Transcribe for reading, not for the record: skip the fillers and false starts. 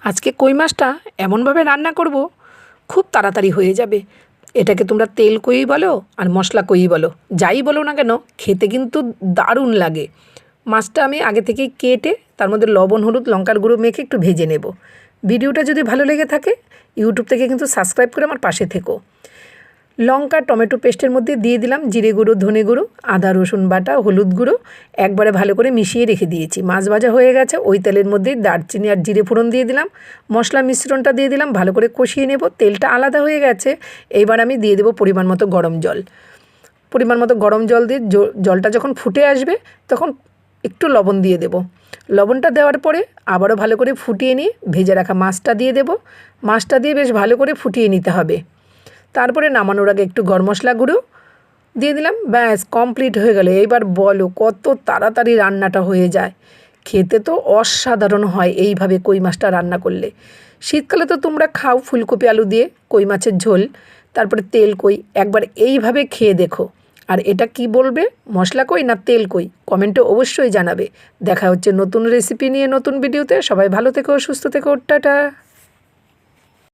আজকে কই মাছটা এমনভাবে রান্না করব খুব তাড়াতাড়ি হয়ে যাবে। এটাকে তোমরা তেল কই বলো আর মশলা কই বলো, যাই বলো না কেন, খেতে কিন্তু দারুণ লাগে। মাছটা আমি আগে থেকেই কেটে তার মধ্যে লবণ, হলুদ, লঙ্কার গুঁড়ো মেখে একটু ভেজে নেব। ভিডিওটা যদি ভালো লেগে থাকে ইউটিউব থেকে কিন্তু সাবস্ক্রাইব করে আমার পাশে থেকো। লঙ্কা টমেটো পেস্টের মধ্যে দিয়ে দিলাম জিরে গুঁড়ো, ধনে গুঁড়ো, আদা রসুন বাটা, হলুদ গুঁড়ো, একবারে ভালো করে মিশিয়ে রেখে দিয়েছি। মাছ ভাজা হয়ে গেছে, ওই তেলের মধ্যেই দারচিনি আর জিরে ফোড়ন দিয়ে দিলাম, মশলা মিশ্রণটা দিয়ে দিলাম, ভালো করে কষিয়ে নেব। তেলটা আলাদা হয়ে গেছে, এইবার আমি দিয়ে দেবো পরিমাণ মতো গরম জল। পরিমাণ মতো গরম জল দিয়ে জলটা যখন ফুটে আসবে তখন একটু লবণ দিয়ে দেব। লবণটা দেওয়ার পরে আবারও ভালো করে ফুটিয়ে নিয়ে ভেজে রাখা মাছটা দিয়ে দেব। মাছটা দিয়ে বেশ ভালো করে ফুটিয়ে নিতে হবে। তারপরে নামানোর আগে একটু গরম মশলা গুঁড়ো দিয়ে দিলাম, ব্যাস কমপ্লিট হয়ে গেল। এইবার বলো কত তাড়াতাড়ি রান্নাটা হয়ে যায়। খেতে তো অসাধারণ হয় এইভাবে কই মাছটা রান্না করলে। শীতকালে তো তোমরা খাও ফুলকপি আলু দিয়ে কই মাছের ঝোল, তারপরে তেল কই, একবার এইভাবে খেয়ে দেখো। আর এটা কি বলবে, মশলা কই না তেল কই, কমেন্টে অবশ্যই জানাবে। দেখা হচ্ছে নতুন রেসিপি নিয়ে নতুন ভিডিওতে। সবাই ভালো থেকো, সুস্থ থেকো, টাটা।